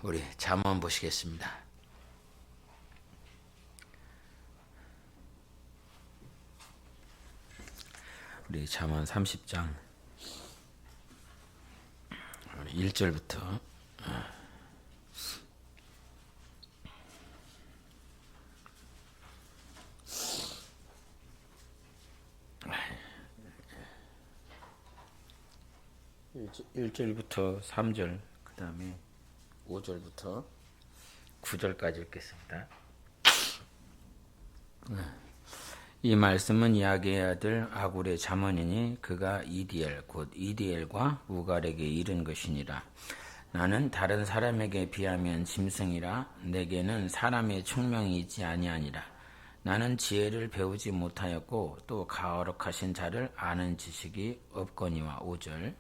우리 잠언 보시겠습니다. 우리 잠언 30장 1절부터 1절부터 3절 그 다음에 5절부터 9절까지 읽겠습니다. 이 말씀은 야게의 아들 아굴의 잠언이니 그가 이디엘 곧 이디엘과 우갈에게 이른 것이니라. 나는 다른 사람에게 비하면 짐승이라 내게는 사람의 총명이 있지 아니하니라. 나는 지혜를 배우지 못하였고 또 가어록하신 자를 아는 지식이 없거니와. 5절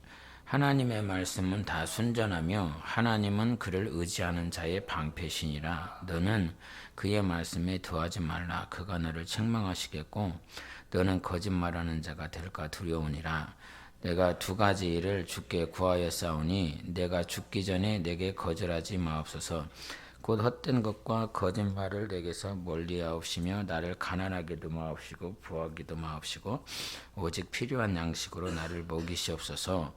하나님의 말씀은 다 순전하며 하나님은 그를 의지하는 자의 방패시니라. 너는 그의 말씀에 더하지 말라. 그가 너를 책망하시겠고 너는 거짓말하는 자가 될까 두려우니라. 내가 두 가지 일을 주께 구하였사오니 내가 죽기 전에 내게 거절하지 마옵소서. 곧 헛된 것과 거짓말을 내게서 멀리하옵시며 나를 가난하게도 마옵시고 부하기도 마옵시고 오직 필요한 양식으로 나를 먹이시옵소서.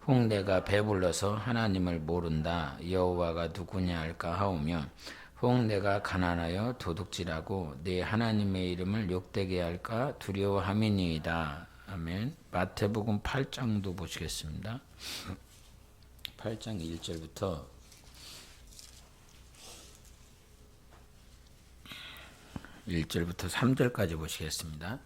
혹 내가 배불러서 하나님을 모른다 여호와가 누구냐 할까 하오며 혹 내가 가난하여 도둑질하고 내 하나님의 이름을 욕되게 할까 두려워함이니이다. 아멘. 마태복음 8장도 보시겠습니다. 8장 1절부터 3절까지 보시겠습니다.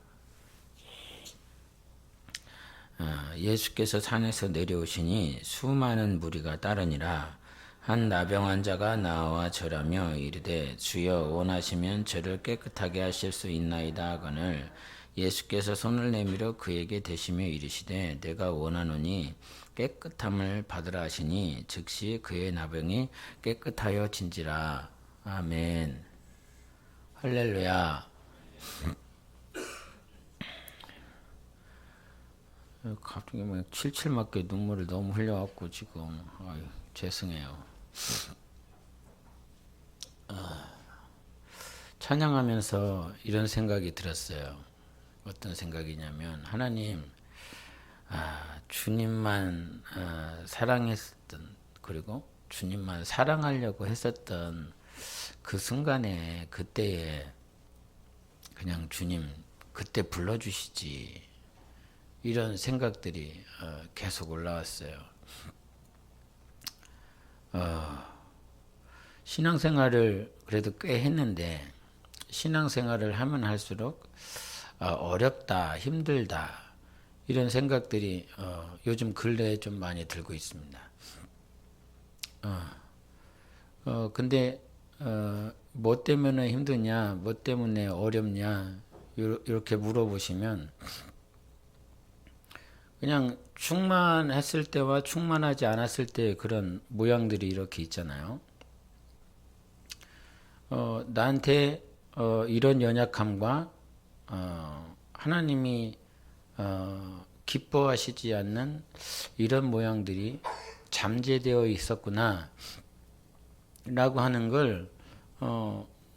예수께서 산에서 내려오시니 수많은 무리가 따르니라. 한 나병 환자가 나와 절하며 이르되 주여 원하시면 저를 깨끗하게 하실 수 있나이다 하거늘 예수께서 손을 내밀어 그에게 대시며 이르시되 내가 원하노니 깨끗함을 받으라 하시니 즉시 그의 나병이 깨끗하여 진지라. 아멘. 할렐루야. 갑자기 막 칠칠맞게 눈물을 너무 흘려갖고 지금 죄송해요. 찬양하면서 이런 생각이 들었어요. 어떤 생각이냐면 하나님, 주님만 사랑했었던, 그리고 주님만 사랑하려고 했었던 그 순간에 그때에 그냥 주님 그때 불러주시지, 이런 생각들이 계속 올라왔어요. 신앙생활을 그래도 꽤 했는데 신앙생활을 하면 할수록 어렵다, 힘들다, 이런 생각들이 요즘 근래에 좀 많이 들고 있습니다. 근데 뭐 때문에 힘드냐, 뭐 때문에 어렵냐 이렇게 물어보시면 그냥 충만했을 때와 충만하지 않았을 때 그런 모양들이 이렇게 있잖아요. 나한테 이런 연약함과 하나님이 기뻐하시지 않는 이런 모양들이 잠재되어 있었구나 라고 하는 걸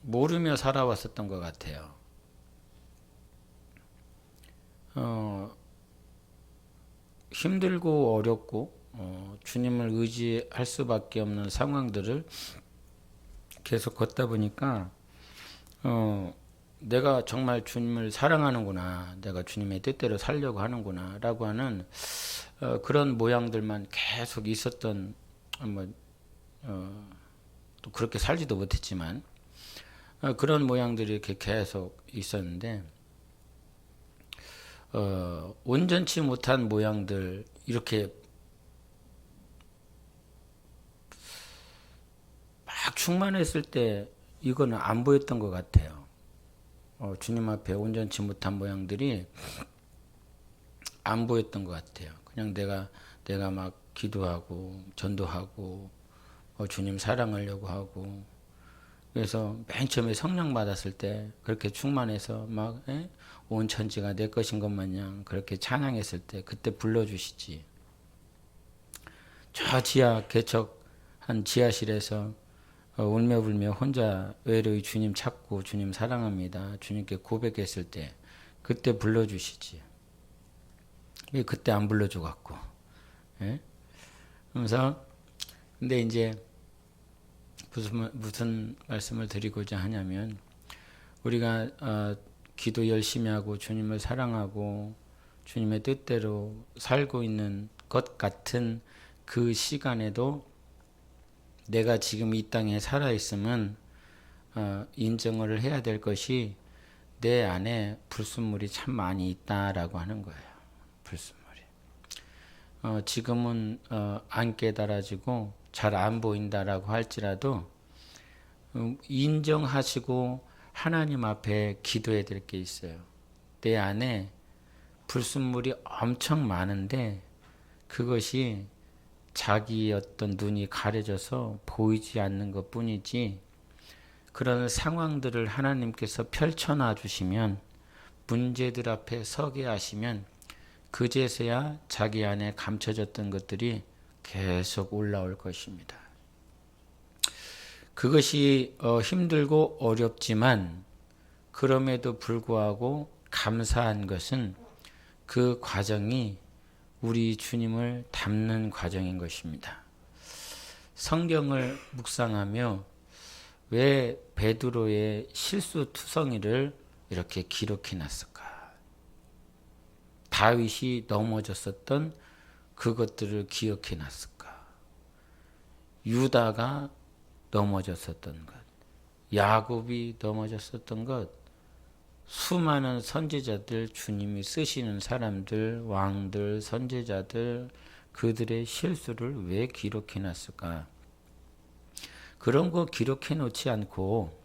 모르며 살아왔었던 것 같아요. 힘들고 어렵고 주님을 의지할 수밖에 없는 상황들을 계속 걷다 보니까 내가 정말 주님을 사랑하는구나, 내가 주님의 뜻대로 살려고 하는구나 라고 하는 그런 모양들만 계속 있었던, 또 그렇게 살지도 못했지만 그런 모양들이 이렇게 계속 있었는데 온전치 못한 모양들, 이렇게 막 충만했을 때 이거는 안 보였던 것 같아요. 주님 앞에 온전치 못한 모양들이 안 보였던 것 같아요. 그냥 내가 막 기도하고 전도하고 주님 사랑하려고 하고, 그래서 맨 처음에 성령 받았을 때 그렇게 충만해서 막 온 천지가 내 것인 것 마냥 그렇게 찬양했을 때 그때 불러주시지. 저 지하 개척한 지하실에서 울며 불며 혼자 외로이 주님 찾고 주님 사랑합니다. 주님께 고백했을 때 그때 불러주시지. 왜 그때 안 불러줘 갖고. 예? 그래서 근데 이제 무슨 말씀을 드리고자 하냐면 우리가 기도 열심히 하고 주님을 사랑하고 주님의 뜻대로 살고 있는 것 같은 그 시간에도 내가 지금 이 땅에 살아있으면 인정을 해야 될 것이 내 안에 불순물이 참 많이 있다라고 하는 거예요. 불순물이. 지금은 안 깨달아지고 잘 안 보인다라고 할지라도 인정하시고 하나님 앞에 기도해야 될 게 있어요. 내 안에 불순물이 엄청 많은데 그것이 자기 어떤 눈이 가려져서 보이지 않는 것 뿐이지 그런 상황들을 하나님께서 펼쳐놔 주시면 문제들 앞에 서게 하시면 그제서야 자기 안에 감춰졌던 것들이 계속 올라올 것입니다. 그것이 힘들고 어렵지만 그럼에도 불구하고 감사한 것은 그 과정이 우리 주님을 닮는 과정인 것입니다. 성경을 묵상하며 왜 베드로의 실수투성이를 이렇게 기록해 놨을까? 다윗이 넘어졌었던 그것들을 기억해 놨을까? 유다가 넘어졌었던 것, 야곱이 넘어졌었던 것, 수많은 선지자들, 주님이 쓰시는 사람들, 왕들, 선지자들, 그들의 실수를 왜 기록해 놨을까? 그런 거 기록해 놓지 않고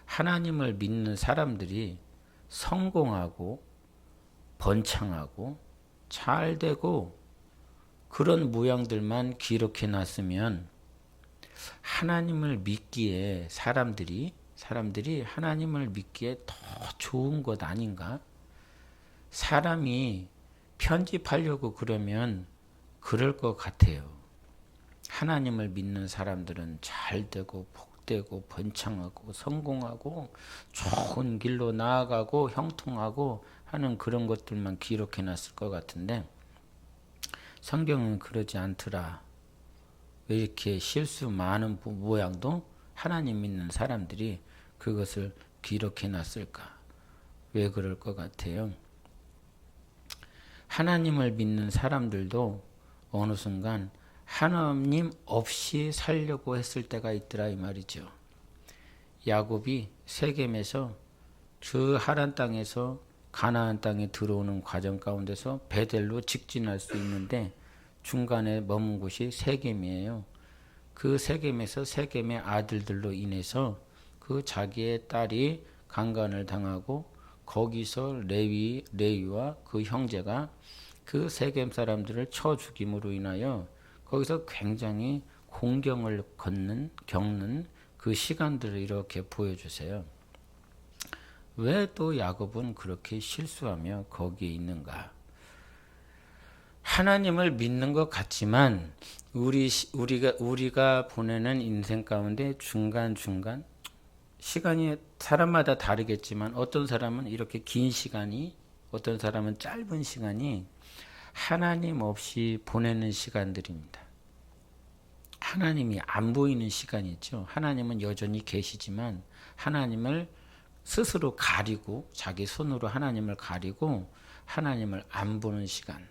하나님을 믿는 사람들이 성공하고 번창하고 잘 되고 그런 모양들만 기록해 놨으면 하나님을 믿기에 사람들이 하나님을 믿기에 더 좋은 것 아닌가? 사람이 편집하려고 그러면 그럴 것 같아요. 하나님을 믿는 사람들은 잘 되고 복되고 번창하고 성공하고 좋은 길로 나아가고 형통하고 하는 그런 것들만 기록해 놨을 것 같은데 성경은 그러지 않더라. 왜 이렇게 실수 많은 모양도 하나님 믿는 사람들이 그것을 기록해 놨을까? 왜 그럴 것 같아요? 하나님을 믿는 사람들도 어느 순간 하나님 없이 살려고 했을 때가 있더라 이 말이죠. 야곱이 세겜에서 그 하란 땅에서 가나안 땅에 들어오는 과정 가운데서 베델로 직진할 수 있는데 중간에 머문 곳이 세겜이에요. 그 세겜에서 세겜의 아들들로 인해서 그 자기의 딸이 강간을 당하고 거기서 레위와 그 형제가 그 세겜 사람들을 쳐 죽임으로 인하여 거기서 굉장히 공경을 겪는 그 시간들을 이렇게 보여주세요. 왜 또 야곱은 그렇게 실수하며 거기에 있는가? 하나님을 믿는 것 같지만 우리가 보내는 인생 가운데 중간중간 시간이 사람마다 다르겠지만 어떤 사람은 이렇게 긴 시간이 어떤 사람은 짧은 시간이 하나님 없이 보내는 시간들입니다. 하나님이 안 보이는 시간이죠. 하나님은 여전히 계시지만 하나님을 스스로 가리고 자기 손으로 하나님을 가리고 하나님을 안 보는 시간.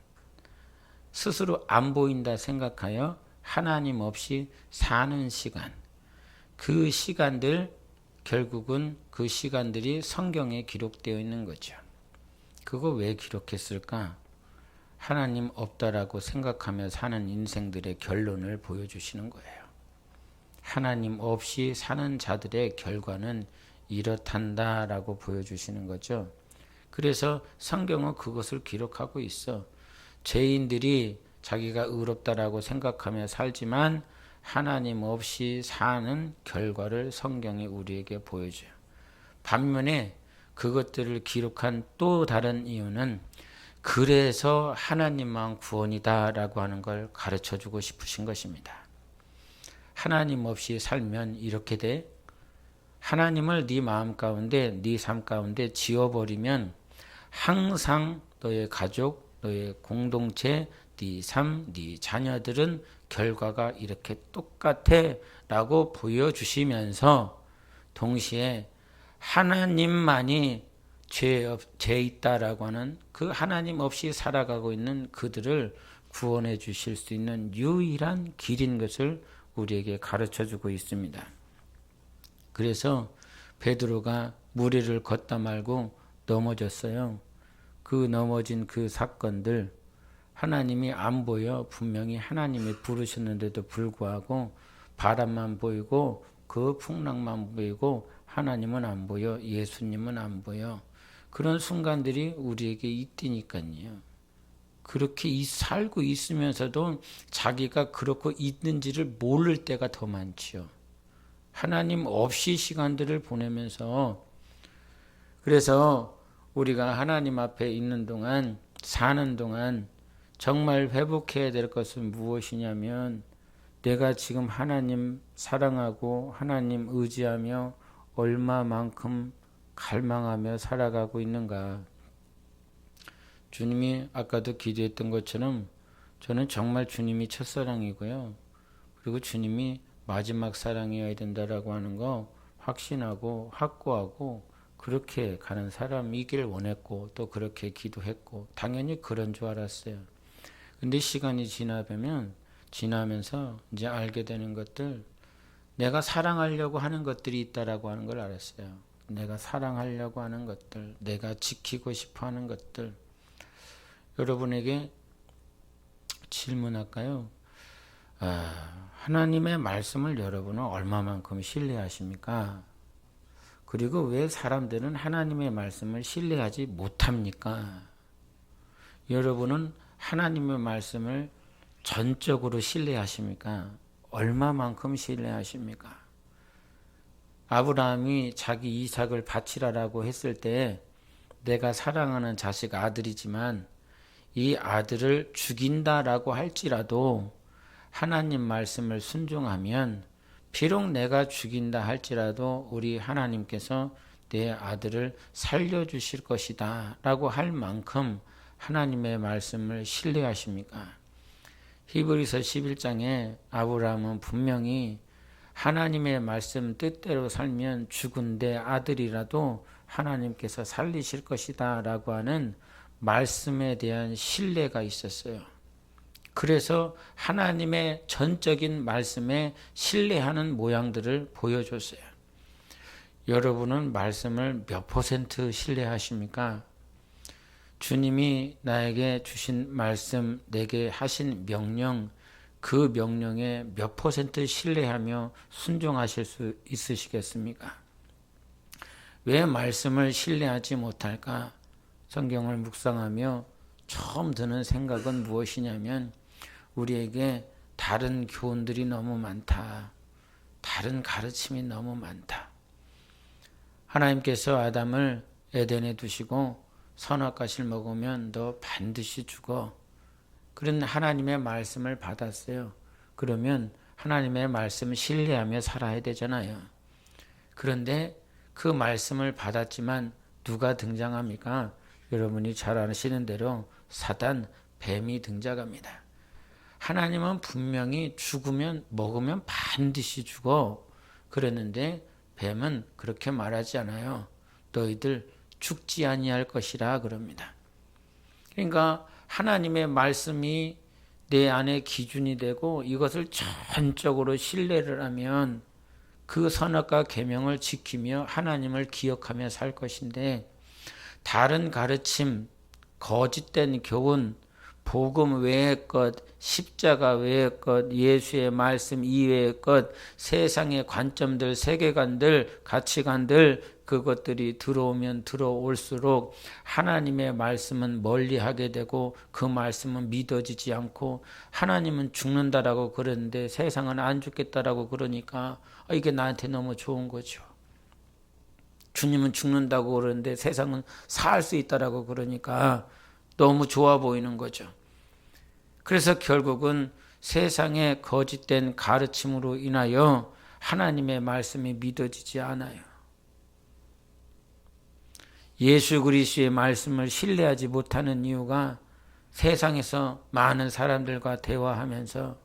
스스로 안 보인다 생각하여 하나님 없이 사는 시간. 그 시간들 결국은 그 시간들이 성경에 기록되어 있는 거죠. 그거 왜 기록했을까? 하나님 없다라고 생각하며 사는 인생들의 결론을 보여주시는 거예요. 하나님 없이 사는 자들의 결과는 이렇단다라고 보여주시는 거죠. 그래서 성경은 그것을 기록하고 있어. 죄인들이 자기가 의롭다라고 생각하며 살지만 하나님 없이 사는 결과를 성경이 우리에게 보여줘요. 반면에 그것들을 기록한 또 다른 이유는 그래서 하나님만 구원이다라고 하는 걸 가르쳐주고 싶으신 것입니다. 하나님 없이 살면 이렇게 돼. 하나님을 네 마음 가운데, 네 삶 가운데 지워버리면 항상 너의 가족, 너의 공동체, 네 삶, 네 자녀들은 결과가 이렇게 똑같아 라고 보여주시면서 동시에 하나님만이 죄 있다라고 하는 그 하나님 없이 살아가고 있는 그들을 구원해 주실 수 있는 유일한 길인 것을 우리에게 가르쳐 주고 있습니다. 그래서 베드로가 물 위를 걷다 말고 넘어졌어요. 그 넘어진 그 사건들 하나님이 안 보여. 분명히 하나님이 부르셨는데도 불구하고 바람만 보이고 그 풍랑만 보이고 하나님은 안 보여. 예수님은 안 보여. 그런 순간들이 우리에게 있다니까요. 그렇게 살고 있으면서도 자기가 그렇고 있는지를 모를 때가 더 많지요. 하나님 없이 시간들을 보내면서 그래서 우리가 하나님 앞에 있는 동안 사는 동안 정말 회복해야 될 것은 무엇이냐면 내가 지금 하나님 사랑하고 하나님 의지하며 얼마만큼 갈망하며 살아가고 있는가. 주님이 아까도 기도했던 것처럼 저는 정말 주님이 첫사랑이고요. 그리고 주님이 마지막 사랑이어야 된다라고 하는 거 확신하고 확고하고 그렇게 가는 사람이길 원했고 또 그렇게 기도했고 당연히 그런 줄 알았어요. 근데 시간이 지나면서 이제 알게 되는 것들, 내가 사랑하려고 하는 것들이 있다라고 하는 걸 알았어요. 내가 사랑하려고 하는 것들, 내가 지키고 싶어 하는 것들. 여러분에게 질문할까요? 하나님의 말씀을 여러분은 얼마만큼 신뢰하십니까? 그리고 왜 사람들은 하나님의 말씀을 신뢰하지 못합니까? 여러분은 하나님의 말씀을 전적으로 신뢰하십니까? 얼마만큼 신뢰하십니까? 아브라함이 자기 이삭을 바치라라고 했을 때 내가 사랑하는 자식 아들이지만 이 아들을 죽인다라고 할지라도 하나님 말씀을 순종하면 비록 내가 죽인다 할지라도 우리 하나님께서 내 아들을 살려주실 것이다 라고 할 만큼 하나님의 말씀을 신뢰하십니까? 히브리서 11장에 아브라함은 분명히 하나님의 말씀 뜻대로 살면 죽은 내 아들이라도 하나님께서 살리실 것이다 라고 하는 말씀에 대한 신뢰가 있었어요. 그래서 하나님의 전적인 말씀에 신뢰하는 모양들을 보여줬어요. 여러분은 말씀을 몇 % 신뢰하십니까? 주님이 나에게 주신 말씀, 내게 하신 명령, 그 명령에 몇 % 신뢰하며 순종하실 수 있으시겠습니까? 왜 말씀을 신뢰하지 못할까? 성경을 묵상하며 처음 드는 생각은 무엇이냐면 우리에게 다른 교훈들이 너무 많다. 다른 가르침이 너무 많다. 하나님께서 아담을 에덴에 두시고 선악과실 먹으면 너 반드시 죽어. 그런 하나님의 말씀을 받았어요. 그러면 하나님의 말씀을 신뢰하며 살아야 되잖아요. 그런데 그 말씀을 받았지만 누가 등장합니까? 여러분이 잘 아시는 대로 사단, 뱀이 등장합니다. 하나님은 분명히 죽으면 먹으면 반드시 죽어. 그랬는데 뱀은 그렇게 말하지 않아요. 너희들 죽지 아니할 것이라 그럽니다. 그러니까 하나님의 말씀이 내 안에 기준이 되고 이것을 전적으로 신뢰를 하면 그 선악과 계명을 지키며 하나님을 기억하며 살 것인데 다른 가르침, 거짓된 교훈, 복음 외의 것, 십자가 외의 것, 예수의 말씀 이외의 것, 세상의 관점들, 세계관들, 가치관들 그것들이 들어오면 들어올수록 하나님의 말씀은 멀리하게 되고 그 말씀은 믿어지지 않고 하나님은 죽는다라고 그러는데 세상은 안 죽겠다라고 그러니까 이게 나한테 너무 좋은 거죠. 주님은 죽는다고 그러는데 세상은 살 수 있다라고 그러니까 너무 좋아 보이는 거죠. 그래서 결국은 세상의 거짓된 가르침으로 인하여 하나님의 말씀이 믿어지지 않아요. 예수 그리스도의 말씀을 신뢰하지 못하는 이유가 세상에서 많은 사람들과 대화하면서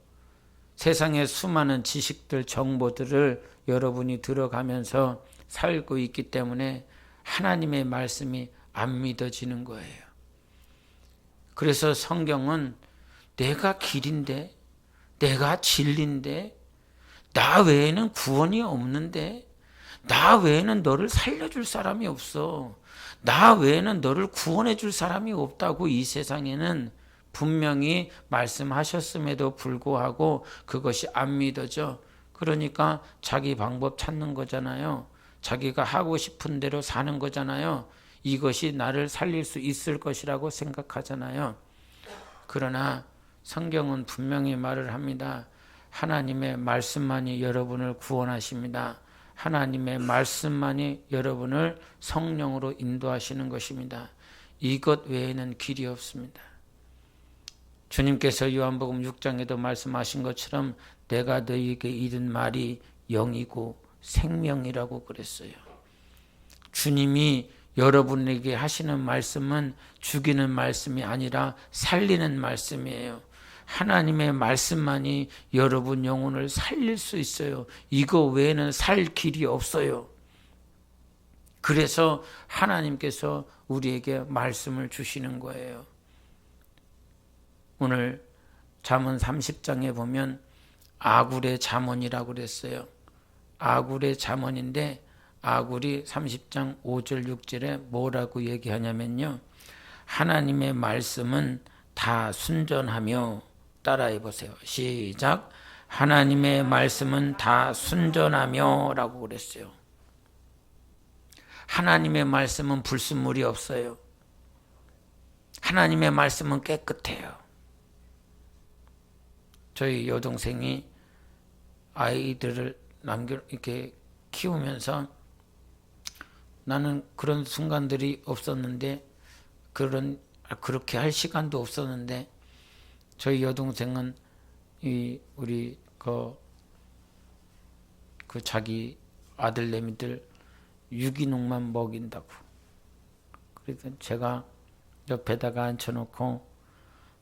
세상의 수많은 지식들, 정보들을 여러분이 들어가면서 살고 있기 때문에 하나님의 말씀이 안 믿어지는 거예요. 그래서 성경은 내가 길인데, 내가 진리인데, 나 외에는 구원이 없는데, 나 외에는 너를 살려줄 사람이 없어. 나 외에는 너를 구원해 줄 사람이 없다고 이 세상에는 분명히 말씀하셨음에도 불구하고 그것이 안 믿어져. 그러니까 자기 방법 찾는 거잖아요. 자기가 하고 싶은 대로 사는 거잖아요. 이것이 나를 살릴 수 있을 것이라고 생각하잖아요. 그러나 성경은 분명히 말을 합니다. 하나님의 말씀만이 여러분을 구원하십니다. 하나님의 말씀만이 여러분을 성령으로 인도하시는 것입니다. 이것 외에는 길이 없습니다. 주님께서 요한복음 6장에도 말씀하신 것처럼 내가 너희에게 이른 말이 영이고 생명이라고 그랬어요. 주님이 여러분에게 하시는 말씀은 죽이는 말씀이 아니라 살리는 말씀이에요. 하나님의 말씀만이 여러분 영혼을 살릴 수 있어요. 이거 외에는 살 길이 없어요. 그래서 하나님께서 우리에게 말씀을 주시는 거예요. 오늘 잠언 30장에 보면 아굴의 잠언이라고 그랬어요. 아굴의 잠언인데 아굴이 30장 5절 6절에 뭐라고 얘기하냐면요. 하나님의 말씀은 다 순전하며, 따라해 보세요. 시작. 하나님의 말씀은 다 순전하며 라고 그랬어요. 하나님의 말씀은 불순물이 없어요. 하나님의 말씀은 깨끗해요. 저희 여동생이 아이들을 이렇게 키우면서 나는 그런 순간들이 없었는데 그렇게 할 시간도 없었는데 저희 여동생은 우리 그 자기 아들내미들 유기농만 먹인다고. 그래서 제가 옆에다가 앉혀놓고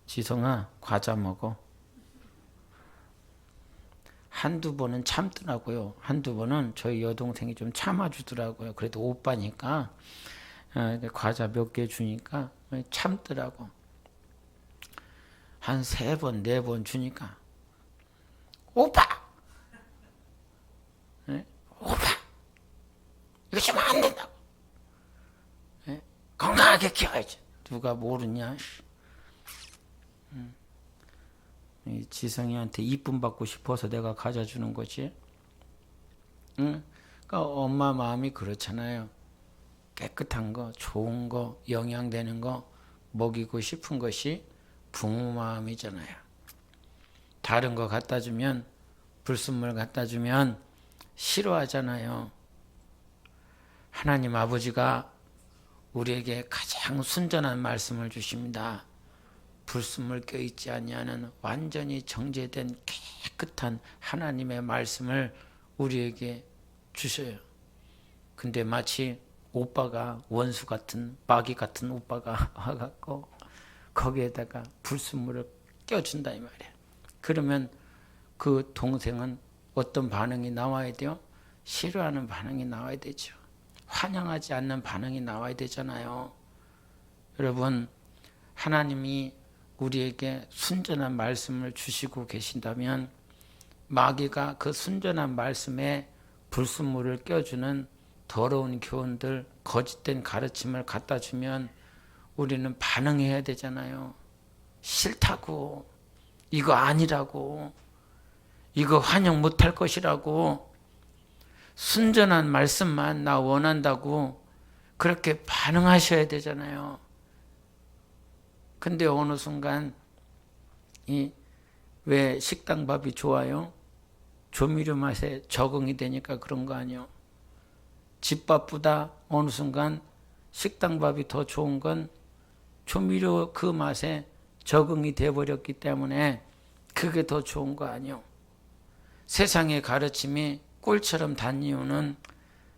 지성아 과자 먹어. 한두 번은 참더라고요. 한두 번은 저희 여동생이 좀 참아주더라고요. 그래도 오빠니까 과자 몇 개 주니까 참더라고. 한 3번, 4번 주니까 오빠! 오빠! 이거 주면 안 된다고. 건강하게 키워야지. 누가 모르냐. 지성이한테 이쁨 받고 싶어서 내가 가져주는 거지. 그러니까 엄마 마음이 그렇잖아요. 깨끗한 거, 좋은 거, 영양되는 거 먹이고 싶은 것이 부모 마음이잖아요. 다른 거 갖다 주면, 불순물 갖다 주면 싫어하잖아요. 하나님 아버지가 우리에게 가장 순전한 말씀을 주십니다. 불순물 껴있지 아니하는 완전히 정제된 깨끗한 하나님의 말씀을 우리에게 주셔요. 근데 마치 오빠가 원수 같은 마귀 같은 오빠가 와갖고 거기에다가 불순물을 껴준다 이 말이야. 그러면 그 동생은 어떤 반응이 나와야 돼요? 싫어하는 반응이 나와야 되죠. 환영하지 않는 반응이 나와야 되잖아요. 여러분, 하나님이 우리에게 순전한 말씀을 주시고 계신다면 마귀가 그 순전한 말씀에 불순물을 껴주는 더러운 교훈들, 거짓된 가르침을 갖다 주면 우리는 반응해야 되잖아요. 싫다고, 이거 아니라고, 이거 환영 못할 것이라고, 순전한 말씀만 나 원한다고 그렇게 반응하셔야 되잖아요. 근데 어느 순간 왜 식당밥이 좋아요? 조미료 맛에 적응이 되니까 그런 거 아니에요. 집밥보다 어느 순간 식당밥이 더 좋은 건 조미료 그 맛에 적응이 돼버렸기 때문에 그 그게 더 좋은 거 아니요? 세상의 가르침이 꿀처럼 단 이유는,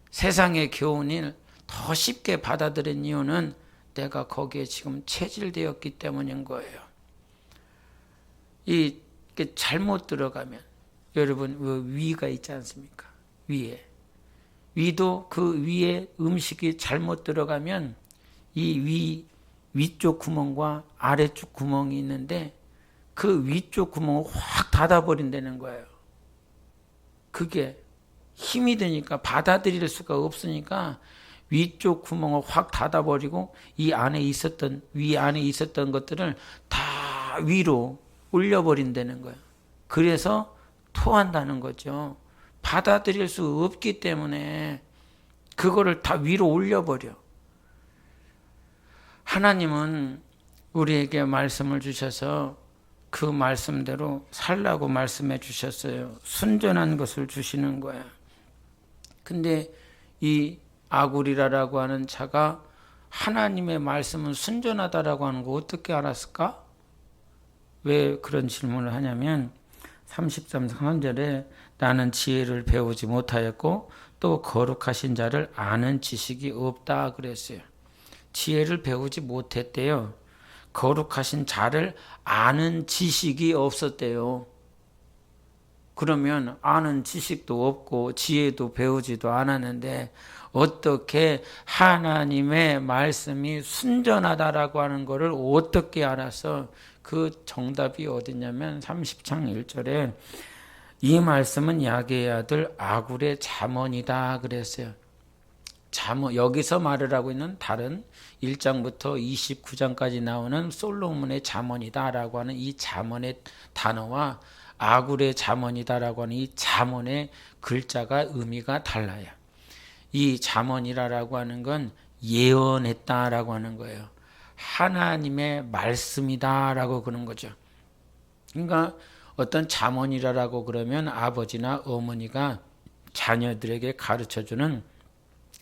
세상의 교훈을 더 쉽게 받아들인 이유는 내가 거기에 지금 체질되었기 때문인 거예요. 이게 잘못 들어가면, 여러분 위가 있지 않습니까? 위도 그 위에 음식이 잘못 들어가면 이 위쪽 구멍과 아래쪽 구멍이 있는데 그 위쪽 구멍을 확 닫아버린다는 거예요. 그게 힘이 드니까 받아들일 수가 없으니까 위쪽 구멍을 확 닫아버리고 위 안에 있었던 것들을 다 위로 올려버린다는 거예요. 그래서 토한다는 거죠. 받아들일 수 없기 때문에 그거를 다 위로 올려버려. 하나님은 우리에게 말씀을 주셔서 그 말씀대로 살라고 말씀해 주셨어요. 순전한 것을 주시는 거야. 근데 이 아구리라라고 하는 자가 하나님의 말씀은 순전하다라고 하는 거 어떻게 알았을까? 왜 그런 질문을 하냐면 33절에 나는 지혜를 배우지 못하였고 또 거룩하신 자를 아는 지식이 없다 그랬어요. 지혜를 배우지 못했대요. 거룩하신 자를 아는 지식이 없었대요. 그러면 아는 지식도 없고 지혜도 배우지도 않았는데 어떻게 하나님의 말씀이 순전하다라고 하는 것을 어떻게 알아서, 그 정답이 어디냐면 30장 1절에 이 말씀은 야게의 아들 아굴의 잠언이다 그랬어요. 여기서 말을 하고 있는 다른 1장부터 29장까지 나오는 솔로몬의 잠언이다라고 하는 이 잠언의 단어와 아굴의 잠언이다라고 하는 이 잠언의 글자가 의미가 달라요. 이 잠언이라고 하는 건 예언했다라고 하는 거예요. 하나님의 말씀이다라고 그런 거죠. 그러니까 어떤 잠언이라고 그러면 아버지나 어머니가 자녀들에게 가르쳐주는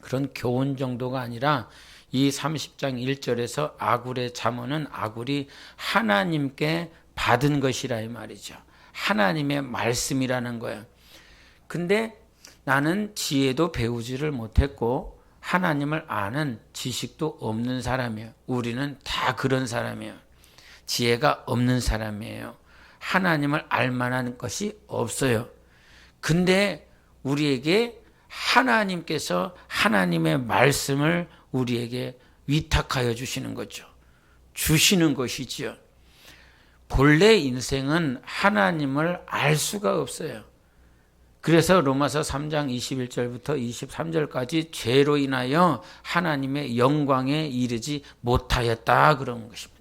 그런 교훈 정도가 아니라 이 30장 1절에서 아굴의 잠언은 아굴이 하나님께 받은 것이라 이 말이죠. 하나님의 말씀이라는 거예요. 근데 나는 지혜도 배우지를 못했고 하나님을 아는 지식도 없는 사람이에요. 우리는 다 그런 사람이에요. 지혜가 없는 사람이에요. 하나님을 알 만한 것이 없어요. 근데 우리에게 하나님께서 하나님의 말씀을 우리에게 위탁하여 주시는 거죠. 주시는 것이지요. 본래 인생은 하나님을 알 수가 없어요. 그래서 로마서 3장 21절부터 23절까지 죄로 인하여 하나님의 영광에 이르지 못하였다 그런 것입니다.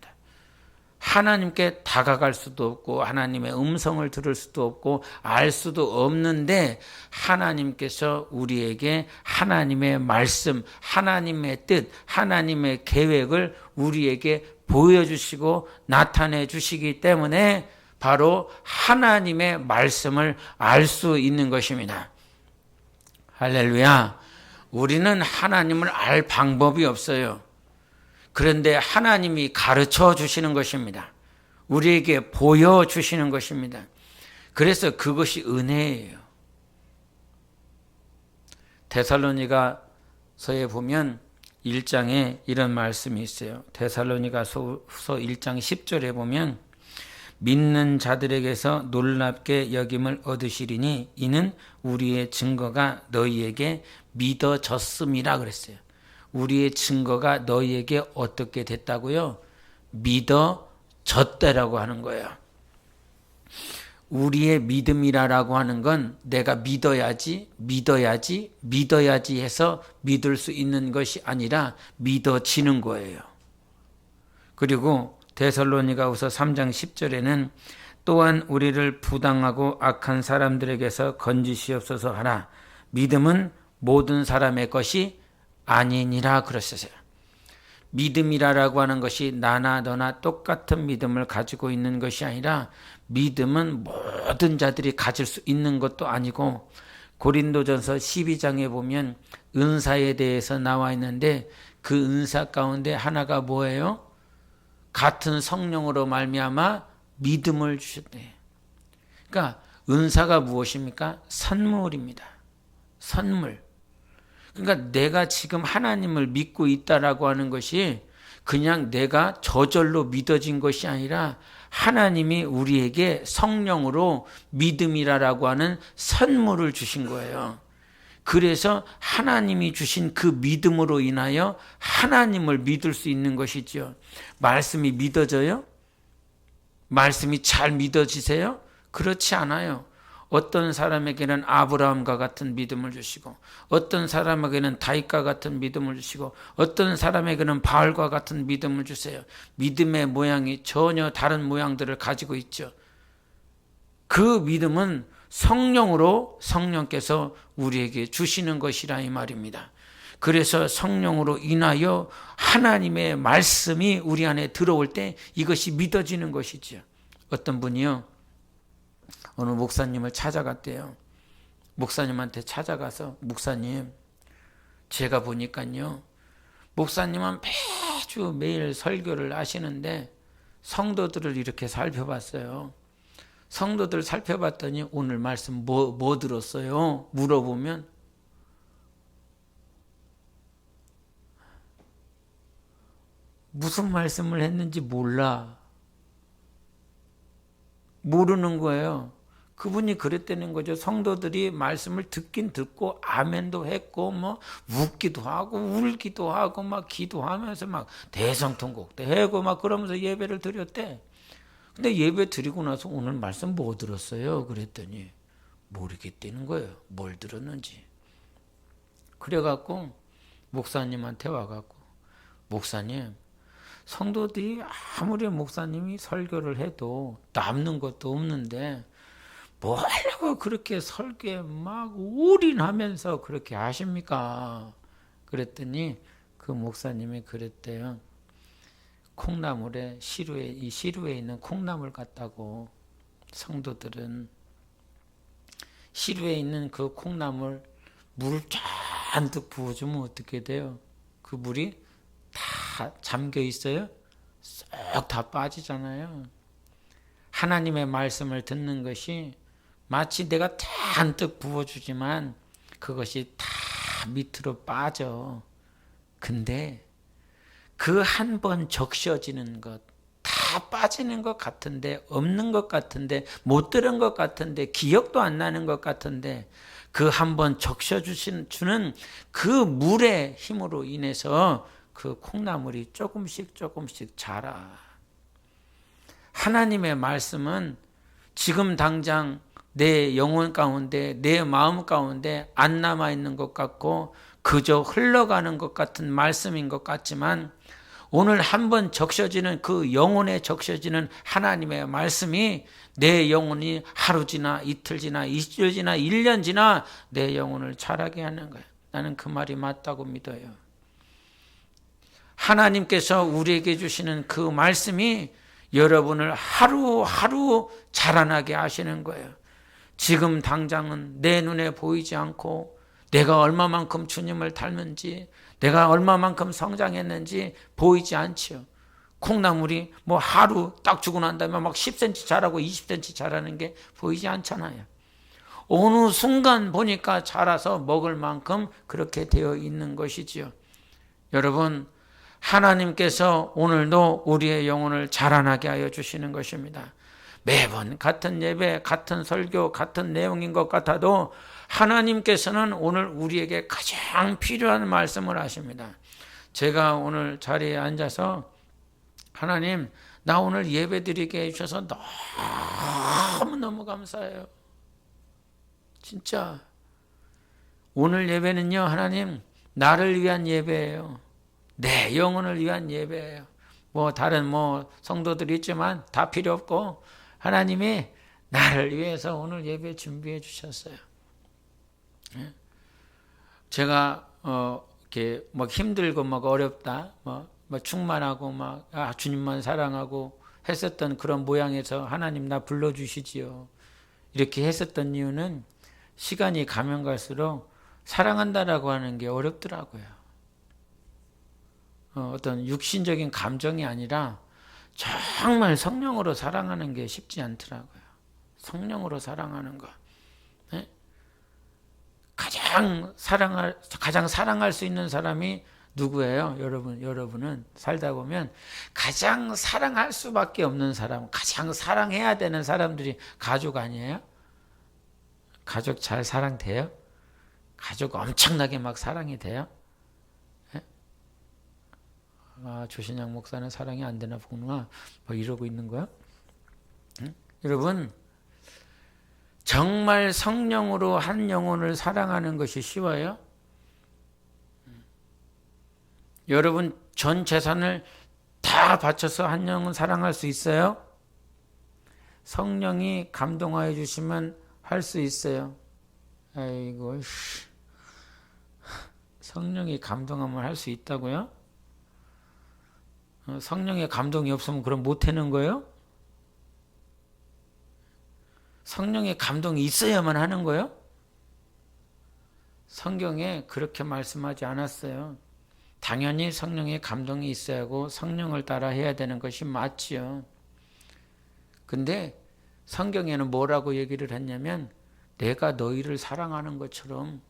하나님께 다가갈 수도 없고 하나님의 음성을 들을 수도 없고 알 수도 없는데 하나님께서 우리에게 하나님의 말씀, 하나님의 뜻, 하나님의 계획을 우리에게 보여주시고 나타내 주시기 때문에 바로 하나님의 말씀을 알 수 있는 것입니다. 할렐루야. 우리는 하나님을 알 방법이 없어요. 그런데 하나님이 가르쳐 주시는 것입니다. 우리에게 보여주시는 것입니다. 그래서 그것이 은혜예요. 데살로니가서에 보면 1장에 이런 말씀이 있어요. 데살로니가서 1장 10절에 보면 믿는 자들에게서 놀랍게 여김을 얻으시리니 이는 우리의 증거가 너희에게 믿어졌음이라 그랬어요. 우리의 증거가 너희에게 어떻게 됐다고요? 믿어졌다라고 하는 거예요. 우리의 믿음이라고 하는 건 내가 믿어야지 해서 믿을 수 있는 것이 아니라 믿어지는 거예요. 그리고 데살로니가후서 3장 10절에는 또한 우리를 부당하고 악한 사람들에게서 건지시옵소서 하나 믿음은 모든 사람의 것이 아니니라 그러셨어요. 믿음이라고 하는 것이 나나 너나 똑같은 믿음을 가지고 있는 것이 아니라 믿음은 모든 자들이 가질 수 있는 것도 아니고 고린도전서 12장에 보면 은사에 대해서 나와 있는데 그 은사 가운데 하나가 뭐예요? 같은 성령으로 말미암아 믿음을 주셨대. 그러니까 은사가 무엇입니까? 선물입니다. 선물. 그러니까 내가 지금 하나님을 믿고 있다라고 하는 것이 그냥 내가 저절로 믿어진 것이 아니라 하나님이 우리에게 성령으로 믿음이라고 하는 선물을 주신 거예요. 그래서 하나님이 주신 그 믿음으로 인하여 하나님을 믿을 수 있는 것이죠. 말씀이 믿어져요? 말씀이 잘 믿어지세요? 그렇지 않아요. 어떤 사람에게는 아브라함과 같은 믿음을 주시고 어떤 사람에게는 다윗과 같은 믿음을 주시고 어떤 사람에게는 바알과 같은 믿음을 주세요. 믿음의 모양이 전혀 다른 모양들을 가지고 있죠. 그 믿음은 성령으로 성령께서 우리에게 주시는 것이라 이 말입니다. 그래서 성령으로 인하여 하나님의 말씀이 우리 안에 들어올 때 이것이 믿어지는 것이죠. 어떤 분이요, 어느 목사님을 찾아갔대요. 목사님한테 찾아가서 목사님, 제가 보니까요, 목사님은 매주 매일 설교를 하시는데 성도들을 이렇게 살펴봤어요. 성도들 살펴봤더니 오늘 말씀 뭐 들었어요? 물어보면 무슨 말씀을 했는지 몰라. 모르는 거예요. 그분이 그랬다는 거죠. 성도들이 말씀을 듣긴 듣고 아멘도 했고 뭐 웃기도 하고 울기도 하고 막 기도하면서 막 대성통곡도 하고 막 그러면서 예배를 드렸대. 근데 예배 드리고 나서 오늘 말씀 뭐 들었어요? 그랬더니 모르겠다는 거예요. 뭘 들었는지. 그래갖고 목사님한테 와갖고 목사님, 성도들이 아무리 목사님이 설교를 해도 남는 것도 없는데 뭐 하려고 그렇게 설교에 막 올인하면서 그렇게 하십니까? 그랬더니 그 목사님이 그랬대요. 콩나물에 이 시루에 있는 콩나물 같다고. 성도들은 시루에 있는 그 콩나물 물을 잔뜩 부어주면 어떻게 돼요? 그 물이 다 잠겨 있어요? 쏙 다 빠지잖아요. 하나님의 말씀을 듣는 것이 마치 내가 잔뜩 부어주지만 그것이 다 밑으로 빠져. 근데 그 한 번 적셔지는 것, 다 빠지는 것 같은데, 없는 것 같은데, 못 들은 것 같은데, 기억도 안 나는 것 같은데, 그 한 번 적셔주는 그 물의 힘으로 인해서 그 콩나물이 조금씩 자라. 하나님의 말씀은 지금 당장 내 영혼 가운데, 내 마음 가운데 안 남아있는 것 같고 그저 흘러가는 것 같은 말씀인 것 같지만 오늘 한번 적셔지는 그 영혼에 적셔지는 하나님의 말씀이 내 영혼이 하루 지나 이틀 지나 20일 지나 1년 지나 내 영혼을 자라게 하는 거예요. 나는 그 말이 맞다고 믿어요. 하나님께서 우리에게 주시는 그 말씀이 여러분을 하루하루 자라나게 하시는 거예요. 지금 당장은 내 눈에 보이지 않고 내가 얼마만큼 주님을 닮은지, 내가 얼마만큼 성장했는지 보이지 않죠. 콩나물이 뭐 하루 딱 주고 난 다음에 막 10cm 자라고 20cm 자라는 게 보이지 않잖아요. 어느 순간 보니까 자라서 먹을 만큼 그렇게 되어 있는 것이지요. 여러분, 하나님께서 오늘도 우리의 영혼을 자라나게 하여 주시는 것입니다. 매번 같은 예배, 같은 설교, 같은 내용인 것 같아도 하나님께서는 오늘 우리에게 가장 필요한 말씀을 하십니다. 제가 오늘 자리에 앉아서 하나님, 나 오늘 예배 드리게 해주셔서 너무너무 감사해요. 진짜 오늘 예배는요, 하나님, 나를 위한 예배예요. 내 영혼을 위한 예배예요. 뭐 다른 성도들이 있지만 다 필요 없고 하나님이 나를 위해서 오늘 예배 준비해 주셨어요. 제가 이렇게 막 힘들고 막 어렵다, 막 충만하고 막 주님만 사랑하고 했었던 그런 모양에서 하나님 나 불러주시지요. 이렇게 했었던 이유는 시간이 가면 갈수록 사랑한다라고 하는 게 어렵더라고요. 어떤 육신적인 감정이 아니라 정말 성령으로 사랑하는 게 쉽지 않더라고요. 성령으로 사랑하는 것. 예? 가장 사랑할 수 있는 사람이 누구예요? 여러분은 살다 보면 가장 사랑할 수밖에 없는 사람, 가장 사랑해야 되는 사람들이 가족 아니에요? 가족 잘 사랑돼요? 가족 엄청나게 막 사랑이 돼요? 예? 조신양 목사는 사랑이 안 되나 보구나. 뭐 이러고 있는 거야? 응? 여러분, 정말 성령으로 한 영혼을 사랑하는 것이 쉬워요? 여러분 전 재산을 다 바쳐서 한 영혼 사랑할 수 있어요? 성령이 감동하여 주시면 할 수 있어요. 아이고, 성령이 감동하면 할 수 있다고요? 성령의 감동이 없으면 그럼 못 하는 거예요? 성령의 감동이 있어야만 하는 거예요? 성경에 그렇게 말씀하지 않았어요. 당연히 성령의 감동이 있어야 하고 성령을 따라 해야 되는 것이 맞지요. 근데 성경에는 뭐라고 얘기를 했냐면 내가 너희를 사랑하는 것처럼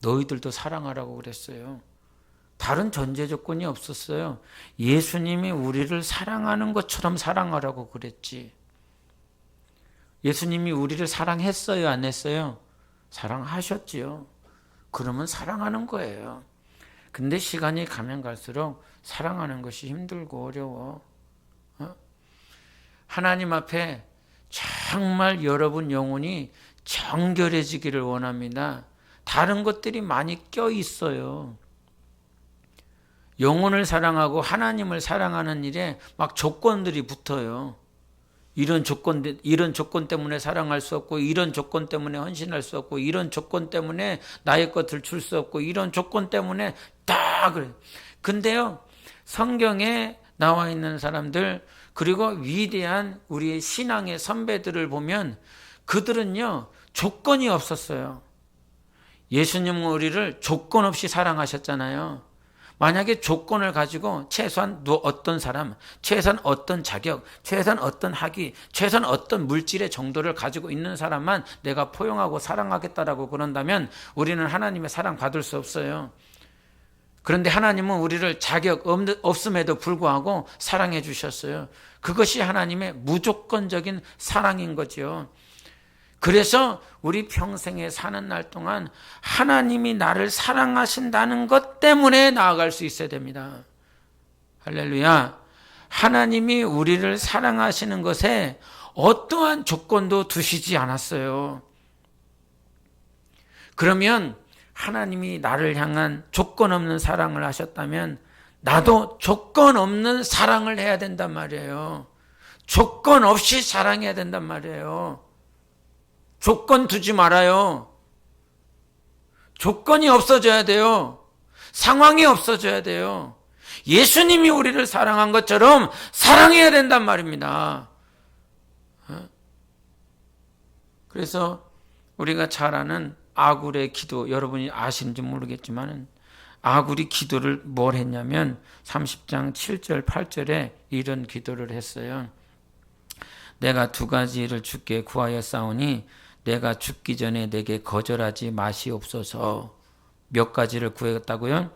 너희들도 사랑하라고 그랬어요. 다른 전제 조건이 없었어요. 예수님이 우리를 사랑하는 것처럼 사랑하라고 그랬지. 예수님이 우리를 사랑했어요, 안 했어요? 사랑하셨지요. 그러면 사랑하는 거예요. 근데 시간이 가면 갈수록 사랑하는 것이 힘들고 어려워. 하나님 앞에 정말 여러분 영혼이 정결해지기를 원합니다. 다른 것들이 많이 껴 있어요. 영혼을 사랑하고 하나님을 사랑하는 일에 막 조건들이 붙어요. 이런 조건 때문에 사랑할 수 없고, 이런 조건 때문에 헌신할 수 없고, 이런 조건 때문에 나의 것을 줄 수 없고, 이런 조건 때문에 다 그래. 근데요, 성경에 나와 있는 사람들, 그리고 위대한 우리의 신앙의 선배들을 보면 그들은요, 조건이 없었어요. 예수님은 우리를 조건 없이 사랑하셨잖아요. 만약에 조건을 가지고 최소한 어떤 사람, 최소한 어떤 자격, 최소한 어떤 학위, 최소한 어떤 물질의 정도를 가지고 있는 사람만 내가 포용하고 사랑하겠다라고 그런다면 우리는 하나님의 사랑 받을 수 없어요. 그런데 하나님은 우리를 자격 없음에도 불구하고 사랑해 주셨어요. 그것이 하나님의 무조건적인 사랑인 거죠. 그래서 우리 평생에 사는 날 동안 하나님이 나를 사랑하신다는 것 때문에 나아갈 수 있어야 됩니다. 할렐루야. 하나님이 우리를 사랑하시는 것에 어떠한 조건도 두시지 않았어요. 그러면 하나님이 나를 향한 조건 없는 사랑을 하셨다면 나도 조건 없는 사랑을 해야 된단 말이에요. 조건 없이 사랑해야 된단 말이에요. 조건 두지 말아요. 조건이 없어져야 돼요. 상황이 없어져야 돼요. 예수님이 우리를 사랑한 것처럼 사랑해야 된단 말입니다. 그래서 우리가 잘 아는 아굴의 기도, 여러분이 아시는지 모르겠지만 아굴이 기도를 뭘 했냐면 30장 7절 8절에 이런 기도를 했어요. 내가 두 가지를 주께 구하였사오니 내가 죽기 전에 내게 거절하지 마시옵소서. 몇 가지를 구했다고요?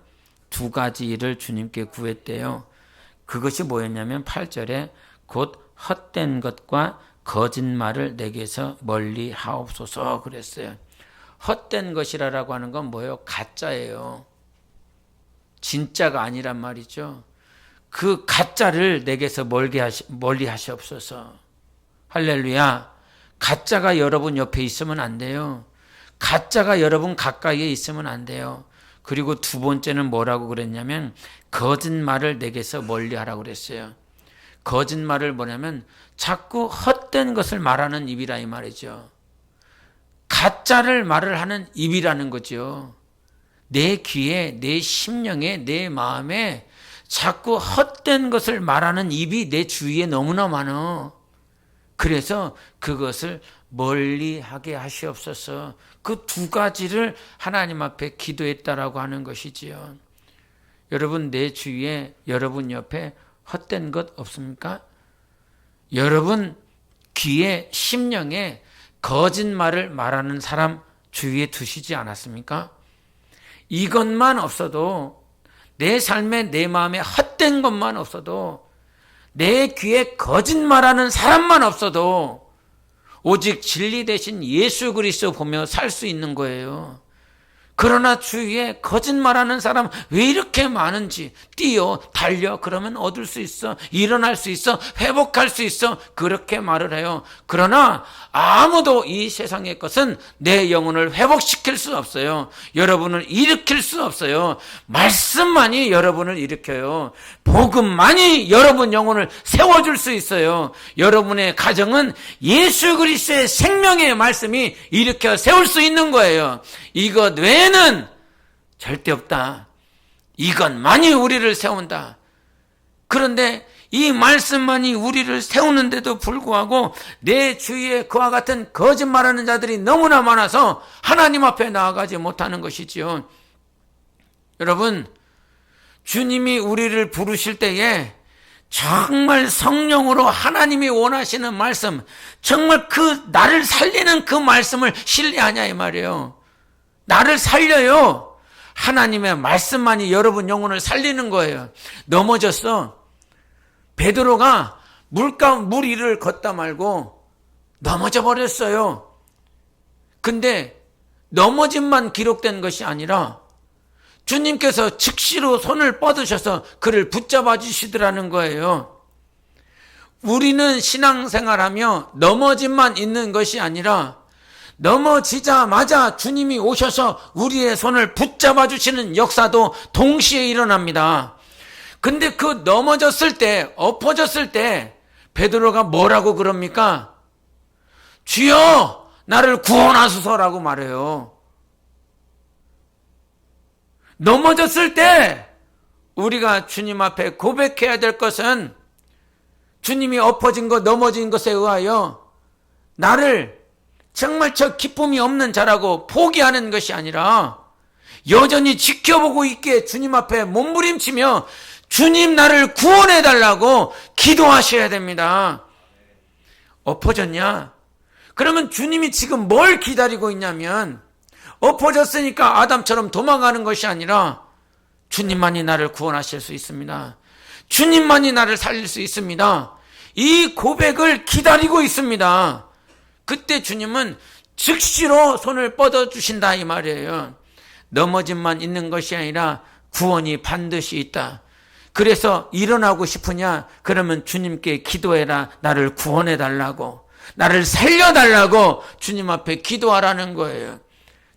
두 가지 일을 주님께 구했대요. 그것이 뭐였냐면 8절에 곧 헛된 것과 거짓말을 내게서 멀리 하옵소서 그랬어요. 헛된 것이라고 하는 건 뭐예요? 가짜예요. 진짜가 아니란 말이죠. 그 가짜를 내게서 멀리 하시옵소서. 할렐루야. 가짜가 여러분 옆에 있으면 안 돼요. 가짜가 여러분 가까이에 있으면 안 돼요. 그리고 두 번째는 뭐라고 그랬냐면 거짓말을 내게서 멀리 하라고 그랬어요. 거짓말을 뭐냐면 자꾸 헛된 것을 말하는 입이라 이 말이죠. 가짜를 말을 하는 입이라는 거죠. 내 귀에, 내 심령에, 내 마음에 자꾸 헛된 것을 말하는 입이 내 주위에 너무나 많아. 그래서 그것을 멀리하게 하시옵소서. 그 두 가지를 하나님 앞에 기도했다라고 하는 것이지요. 여러분 내 주위에, 여러분 옆에 헛된 것 없습니까? 여러분 귀에, 심령에 거짓말을 말하는 사람 주위에 두시지 않았습니까? 이것만 없어도, 내 삶에 내 마음에 헛된 것만 없어도, 내 귀에 거짓말하는 사람만 없어도 오직 진리 대신 예수 그리스도 보며 살 수 있는 거예요. 그러나 주위에 거짓말하는 사람 왜 이렇게 많은지, 뛰어 달려 그러면 얻을 수 있어, 일어날 수 있어, 회복할 수 있어, 그렇게 말을 해요. 그러나 아무도 이 세상의 것은 내 영혼을 회복시킬 수 없어요. 여러분을 일으킬 수 없어요. 말씀만이 여러분을 일으켜요. 복음만이 여러분 영혼을 세워줄 수 있어요. 여러분의 가정은 예수 그리스도의 생명의 말씀이 일으켜 세울 수 있는 거예요. 이것 외에는 절대 없다. 이것만이 우리를 세운다. 그런데 이 말씀만이 우리를 세우는데도 불구하고 내 주위에 그와 같은 거짓말하는 자들이 너무나 많아서 하나님 앞에 나아가지 못하는 것이지요. 여러분, 주님이 우리를 부르실 때에 정말 성령으로 하나님이 원하시는 말씀, 정말 나를 살리는 그 말씀을 신뢰하냐 이 말이에요. 나를 살려요. 하나님의 말씀만이 여러분 영혼을 살리는 거예요. 넘어졌어. 베드로가 물 위를 걷다 말고 넘어져 버렸어요. 근데 넘어짐만 기록된 것이 아니라 주님께서 즉시로 손을 뻗으셔서 그를 붙잡아 주시더라는 거예요. 우리는 신앙생활하며 넘어짐만 있는 것이 아니라 넘어지자마자 주님이 오셔서 우리의 손을 붙잡아 주시는 역사도 동시에 일어납니다. 근데 그 넘어졌을 때, 엎어졌을 때 베드로가 뭐라고 그럽니까? 주여 나를 구원하소서라고 말해요. 넘어졌을 때 우리가 주님 앞에 고백해야 될 것은 주님이 엎어진 것, 넘어진 것에 의하여 나를 정말 저 기쁨이 없는 자라고 포기하는 것이 아니라 여전히 지켜보고 있기에 주님 앞에 몸부림치며 주님 나를 구원해달라고 기도하셔야 됩니다. 엎어졌냐? 그러면 주님이 지금 뭘 기다리고 있냐면 엎어졌으니까 아담처럼 도망가는 것이 아니라 주님만이 나를 구원하실 수 있습니다. 주님만이 나를 살릴 수 있습니다. 이 고백을 기다리고 있습니다. 그때 주님은 즉시로 손을 뻗어주신다 이 말이에요. 넘어짐만 있는 것이 아니라 구원이 반드시 있다. 그래서 일어나고 싶으냐? 그러면 주님께 기도해라. 나를 구원해달라고, 나를 살려달라고 주님 앞에 기도하라는 거예요.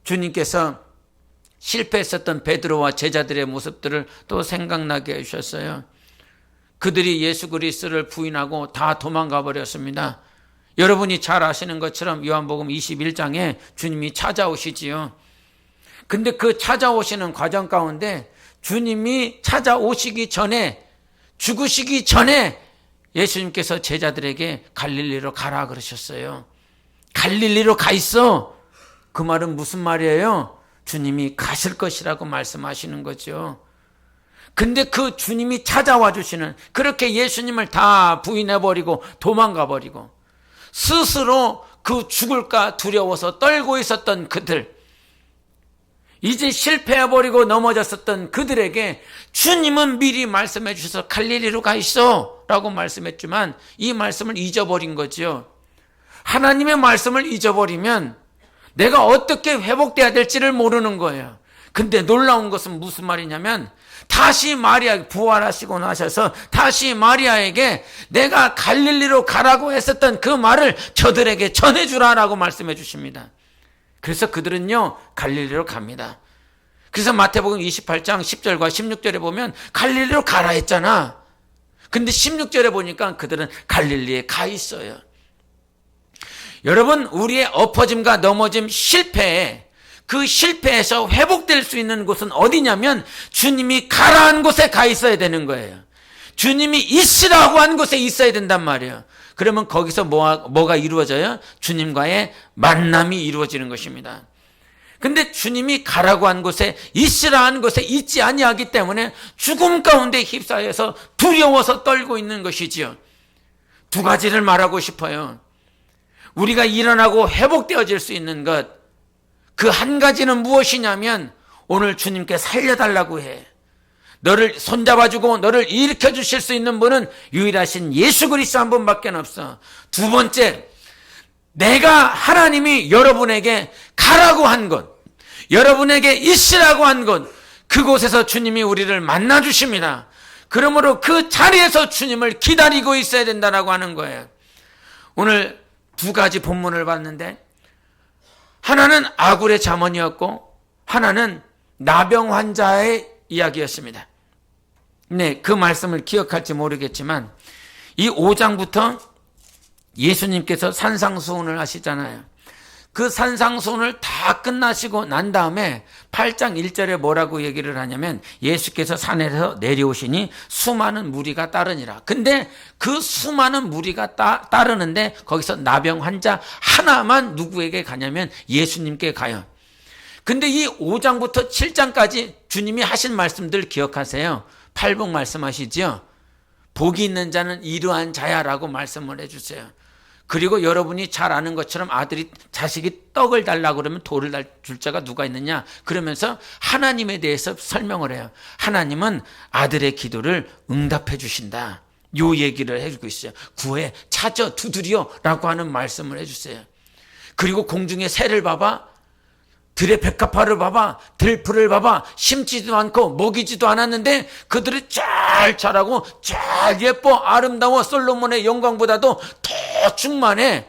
주님께서 실패했었던 베드로와 제자들의 모습들을 또 생각나게 해주셨어요. 그들이 예수 그리스도를 부인하고 다 도망가 버렸습니다. 여러분이 잘 아시는 것처럼 요한복음 21장에 주님이 찾아오시지요. 근데 그 찾아오시는 과정 가운데 주님이 찾아오시기 전에, 죽으시기 전에 예수님께서 제자들에게 갈릴리로 가라 그러셨어요. 갈릴리로 가 있어. 그 말은 무슨 말이에요? 주님이 가실 것이라고 말씀하시는 거죠. 근데 그 주님이 찾아와 주시는, 그렇게 예수님을 다 부인해버리고 도망가버리고 스스로 그 죽을까 두려워서 떨고 있었던 그들, 이제 실패해버리고 넘어졌었던 그들에게 주님은 미리 말씀해 주셔서 갈릴리로 가 있어 라고 말씀했지만 이 말씀을 잊어버린 거죠. 하나님의 말씀을 잊어버리면 내가 어떻게 회복돼야 될지를 모르는 거예요. 근데 놀라운 것은 무슨 말이냐면 다시 마리아, 부활하시고 나셔서 다시 마리아에게 내가 갈릴리로 가라고 했었던 그 말을 저들에게 전해주라라고 말씀해 주십니다. 그래서 그들은요 갈릴리로 갑니다. 그래서 마태복음 28장 10절과 16절에 보면 갈릴리로 가라 했잖아. 근데 16절에 보니까 그들은 갈릴리에 가 있어요. 여러분, 우리의 엎어짐과 넘어짐, 실패에, 그 실패에서 회복될 수 있는 곳은 어디냐면 주님이 가라한 곳에 가 있어야 되는 거예요. 주님이 있으라고 한 곳에 있어야 된단 말이에요. 그러면 거기서 뭐가 이루어져요? 주님과의 만남이 이루어지는 것입니다. 근데 주님이 가라고 한 곳에, 있으라 한 곳에 있지 아니하기 때문에 죽음 가운데 휩싸여서 두려워서 떨고 있는 것이지요. 두 가지를 말하고 싶어요. 우리가 일어나고 회복되어질 수 있는 것, 그 한 가지는 무엇이냐면 오늘 주님께 살려달라고 해. 너를 손잡아주고 너를 일으켜 주실 수 있는 분은 유일하신 예수 그리스도 한 분밖에 없어. 두 번째, 내가 하나님이 여러분에게 가라고 한 것, 여러분에게 있으라고 한 것, 그곳에서 주님이 우리를 만나 주십니다. 그러므로 그 자리에서 주님을 기다리고 있어야 된다라고 하는 거예요. 오늘 두 가지 본문을 봤는데 하나는 아굴의 잠언이었고 하나는 나병 환자의 이야기였습니다. 네, 그 말씀을 기억할지 모르겠지만 이 5장부터 예수님께서 산상수훈을 하시잖아요. 그 산상수훈을 다 끝나시고 난 다음에 8장 1절에 뭐라고 얘기를 하냐면 예수께서 산에서 내려오시니 수많은 무리가 따르니라. 근데 그 수많은 무리가 따르는데 거기서 나병 환자 하나만 누구에게 가냐면 예수님께 가요. 근데 이 5장부터 7장까지 주님이 하신 말씀들 기억하세요. 팔복 말씀하시죠. 복이 있는 자는 이러한 자야라고 말씀을 해주세요. 그리고 여러분이 잘 아는 것처럼 자식이 떡을 달라고 그러면 돌을 줄 자가 누가 있느냐? 그러면서 하나님에 대해서 설명을 해요. 하나님은 아들의 기도를 응답해 주신다. 요 얘기를 해주고 있어요. 구해, 찾아, 두드려 라고 하는 말씀을 해주세요. 그리고 공중의 새를 봐봐. 들의 백합화를 봐봐. 들풀을 봐봐. 심지도 않고 먹이지도 않았는데 그들이 잘 자라고 잘 예뻐 아름다워 솔로몬의 영광보다도 더 충만해.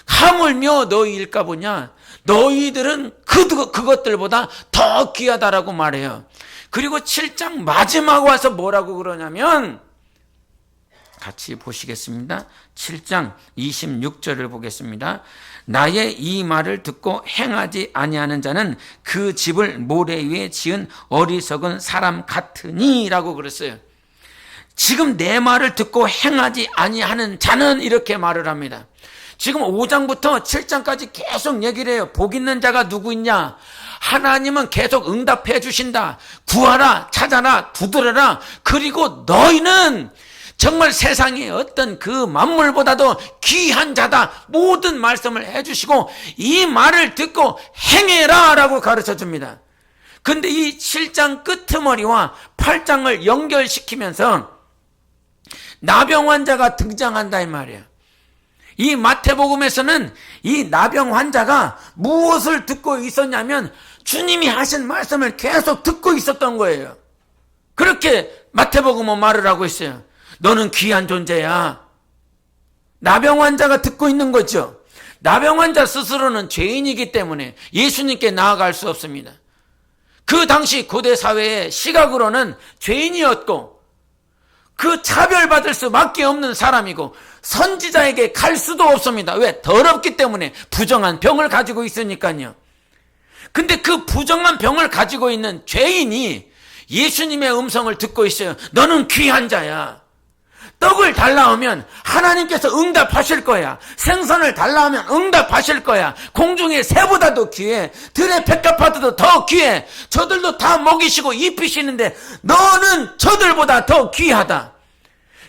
하물며 너희일까 보냐. 너희들은 그것들보다 더 귀하다라고 말해요. 그리고 7장 마지막 와서 뭐라고 그러냐면 같이 보시겠습니다. 7장 26절을 보겠습니다. 나의 이 말을 듣고 행하지 아니하는 자는 그 집을 모래 위에 지은 어리석은 사람 같으니 라고 그랬어요. 지금 내 말을 듣고 행하지 아니하는 자는 이렇게 말을 합니다. 지금 5장부터 7장까지 계속 얘기를 해요. 복 있는 자가 누구 있냐? 하나님은 계속 응답해 주신다. 구하라, 찾아라, 두드려라. 그리고 너희는 정말 세상의 어떤 그 만물보다도 귀한 자다. 모든 말씀을 해주시고 이 말을 듣고 행해라 라고 가르쳐 줍니다. 근데 이 7장 끄트머리와 8장을 연결시키면서 나병 환자가 등장한다 이 말이에요. 이 마태복음에서는 이 나병 환자가 무엇을 듣고 있었냐면 주님이 하신 말씀을 계속 듣고 있었던 거예요. 그렇게 마태복음은 말을 하고 있어요. 너는 귀한 존재야. 나병 환자가 듣고 있는 거죠. 나병 환자 스스로는 죄인이기 때문에 예수님께 나아갈 수 없습니다. 그 당시 고대 사회의 시각으로는 죄인이었고 그 차별받을 수밖에 없는 사람이고 선지자에게 갈 수도 없습니다. 왜? 더럽기 때문에 부정한 병을 가지고 있으니까요. 근데 그 부정한 병을 가지고 있는 죄인이 예수님의 음성을 듣고 있어요. 너는 귀한 자야. 떡을 달라 하면 하나님께서 응답하실 거야. 생선을 달라 하면 응답하실 거야. 공중의 새보다도 귀해. 들의 백합화도 더 귀해. 저들도 다 먹이시고 입히시는데 너는 저들보다 더 귀하다.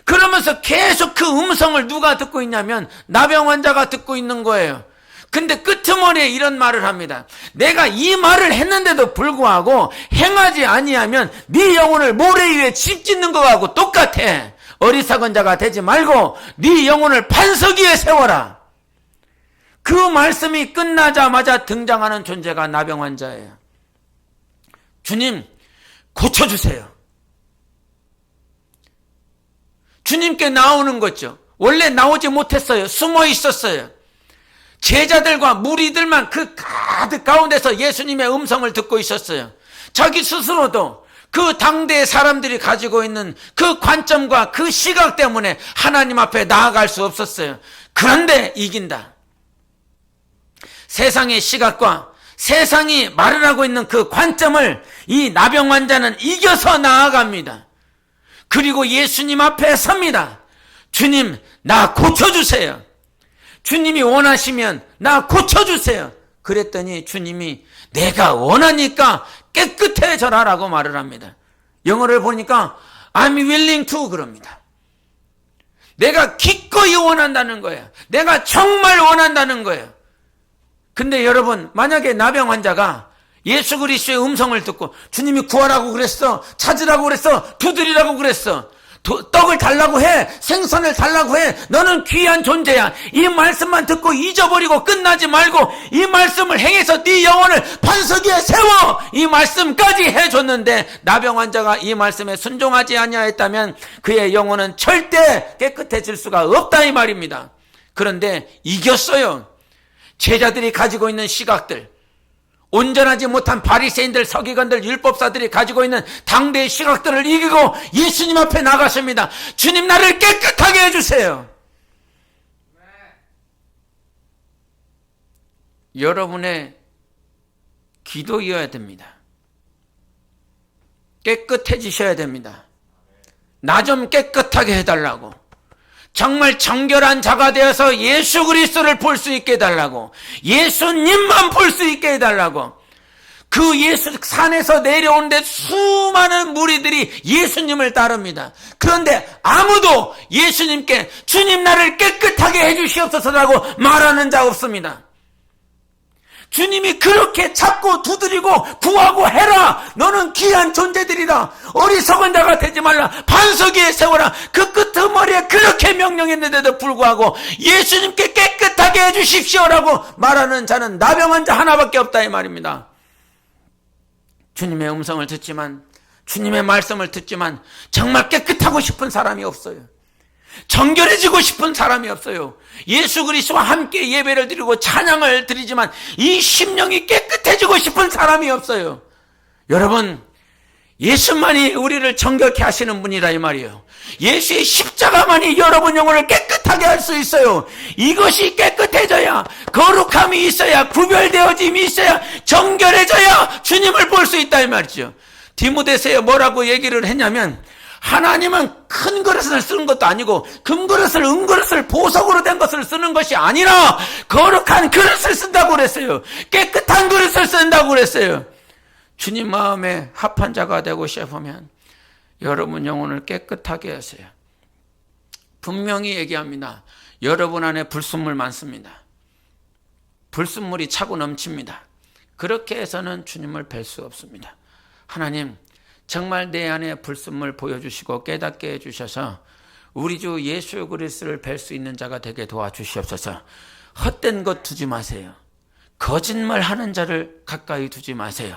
그러면서 계속 그 음성을 누가 듣고 있냐면 나병 환자가 듣고 있는 거예요. 근데 끄트머리에 이런 말을 합니다. 내가 이 말을 했는데도 불구하고 행하지 아니하면 네 영혼을 모래 위에 집 짓는 거하고 똑같아. 어리석은 자가 되지 말고 네 영혼을 반석 위에 세워라. 그 말씀이 끝나자마자 등장하는 존재가 나병 환자예요. 주님 고쳐주세요. 주님께 나오는 거죠. 원래 나오지 못했어요. 숨어 있었어요. 제자들과 무리들만 그 가득 가운데서 예수님의 음성을 듣고 있었어요. 자기 스스로도 그 당대의 사람들이 가지고 있는 그 관점과 그 시각 때문에 하나님 앞에 나아갈 수 없었어요. 그런데 이긴다. 세상의 시각과 세상이 말을 하고 있는 그 관점을 이 나병 환자는 이겨서 나아갑니다. 그리고 예수님 앞에 섭니다. 주님, 나 고쳐주세요. 주님이 원하시면 나 고쳐주세요. 그랬더니 주님이 내가 원하니까 깨끗해져라 라고 말을 합니다. 영어를 보니까 I'm willing to 그럽니다. 내가 기꺼이 원한다는 거예요. 내가 정말 원한다는 거예요. 근데 여러분, 만약에 나병 환자가 예수 그리스도의 음성을 듣고 주님이 구하라고 그랬어, 찾으라고 그랬어, 두드리라고 그랬어, 떡을 달라고 해, 생선을 달라고 해, 너는 귀한 존재야, 이 말씀만 듣고 잊어버리고 끝나지 말고 이 말씀을 행해서 네 영혼을 반석 위에 세워, 이 말씀까지 해줬는데 나병 환자가 이 말씀에 순종하지 아니하였다면 그의 영혼은 절대 깨끗해질 수가 없다 이 말입니다. 그런데 이겼어요. 제자들이 가지고 있는 시각들, 온전하지 못한 바리새인들, 서기관들, 율법사들이 가지고 있는 당대의 시각들을 이기고 예수님 앞에 나갔습니다. 주님, 나를 깨끗하게 해주세요. 여러분의 기도이어야 됩니다. 깨끗해지셔야 됩니다. 나 좀 깨끗하게 해달라고, 정말 정결한 자가 되어서 예수 그리스도를 볼 수 있게 해달라고, 예수님만 볼 수 있게 해달라고. 그 예수 산에서 내려오는데 수많은 무리들이 예수님을 따릅니다. 그런데 아무도 예수님께 주님, 나를 깨끗하게 해주시옵소서라고 말하는 자 없습니다. 주님이 그렇게 찾고 두드리고 구하고 해라, 너는 귀한 존재들이다, 어리석은 자가 되지 말라, 반석 위에 세워라, 그 끄트머리에 그렇게 명령했는데도 불구하고 예수님께 깨끗하게 해주십시오라고 말하는 자는 나병 환자 하나밖에 없다 이 말입니다. 주님의 음성을 듣지만, 주님의 말씀을 듣지만 정말 깨끗하고 싶은 사람이 없어요. 정결해지고 싶은 사람이 없어요. 예수 그리스도와 함께 예배를 드리고 찬양을 드리지만 이 심령이 깨끗해지고 싶은 사람이 없어요. 여러분, 예수만이 우리를 정결케 하시는 분이라 이 말이에요. 예수의 십자가만이 여러분 영혼을 깨끗하게 할 수 있어요. 이것이 깨끗해져야, 거룩함이 있어야, 구별되어짐이 있어야, 정결해져야 주님을 볼 수 있다 이 말이죠. 디모데서에 뭐라고 얘기를 했냐면, 하나님은 큰 그릇을 쓰는 것도 아니고 금그릇을, 은그릇을, 보석으로 된 것을 쓰는 것이 아니라 거룩한 그릇을 쓴다고 그랬어요. 깨끗한 그릇을 쓴다고 그랬어요. 주님 마음에 합한 자가 되고 싶으면 여러분 영혼을 깨끗하게 하세요. 분명히 얘기합니다. 여러분 안에 불순물 많습니다. 불순물이 차고 넘칩니다. 그렇게 해서는 주님을 뵐 수 없습니다. 하나님, 정말 내 안에 불순물 보여주시고 깨닫게 해주셔서 우리 주 예수 그리스도를 뵐 수 있는 자가 되게 도와주시옵소서. 헛된 것 두지 마세요. 거짓말하는 자를 가까이 두지 마세요.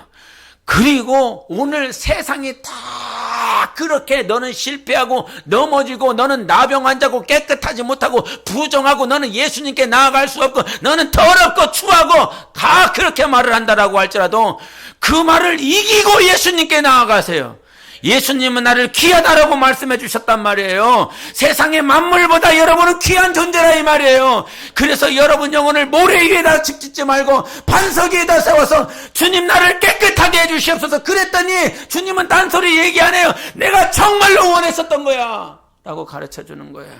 그리고 오늘 세상이 다 그렇게 너는 실패하고 넘어지고 너는 나병 환자고 깨끗하지 못하고 부정하고 너는 예수님께 나아갈 수 없고 너는 더럽고 추하고 다 그렇게 말을 한다라고 할지라도 그 말을 이기고 예수님께 나아가세요. 예수님은 나를 귀하다라고 말씀해 주셨단 말이에요. 세상의 만물보다 여러분은 귀한 존재라 이 말이에요. 그래서 여러분 영혼을 모래 위에다 집짓지 말고 반석 위에다 세워서 주님, 나를 깨끗하게 해 주시옵소서. 그랬더니 주님은 딴소리 얘기 안 해요. 내가 정말로 원했었던 거야 라고 가르쳐 주는 거예요.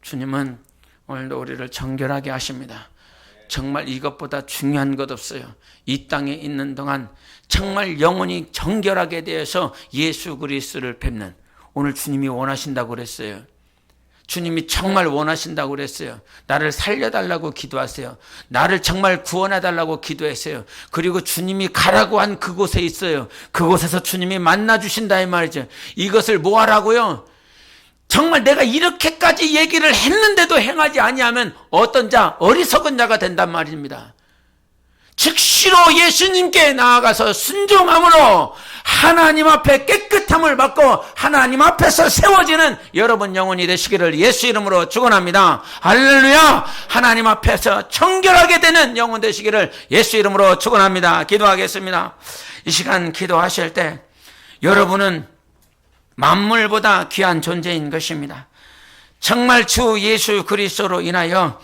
주님은 오늘도 우리를 정결하게 하십니다. 정말 이것보다 중요한 것 없어요. 이 땅에 있는 동안 정말 영혼이 정결하게 되어서 예수 그리스도를 뵙는, 오늘 주님이 원하신다고 그랬어요. 주님이 정말 원하신다고 그랬어요. 나를 살려달라고 기도하세요. 나를 정말 구원해달라고 기도했어요. 그리고 주님이 가라고 한 그곳에 있어요. 그곳에서 주님이 만나주신다 이 말이죠. 이것을 뭐 하라고요? 정말 내가 이렇게까지 얘기를 했는데도 행하지 아니하면 어떤 자, 어리석은 자가 된단 말입니다. 즉시로 예수님께 나아가서 순종함으로 하나님 앞에 깨끗함을 받고 하나님 앞에서 세워지는 여러분 영혼이 되시기를 예수 이름으로 축원합니다. 할렐루야. 하나님 앞에서 정결하게 되는 영혼 되시기를 예수 이름으로 축원합니다. 기도하겠습니다. 이 시간 기도하실 때 여러분은 만물보다 귀한 존재인 것입니다. 정말 주 예수 그리스도로 인하여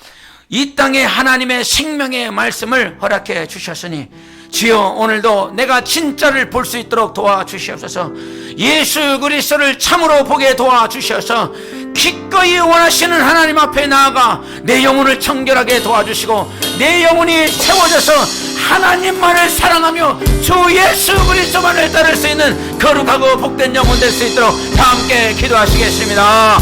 이 땅에 하나님의 생명의 말씀을 허락해 주셨으니 주여, 오늘도 내가 진짜를 볼 수 있도록 도와주시옵소서. 예수 그리스도를 참으로 보게 도와주셔서 기꺼이 원하시는 하나님 앞에 나아가 내 영혼을 정결하게 도와주시고 내 영혼이 세워져서 하나님만을 사랑하며 주 예수 그리스도만을 따를 수 있는 거룩하고 복된 영혼 될 수 있도록 다 함께 기도하시겠습니다.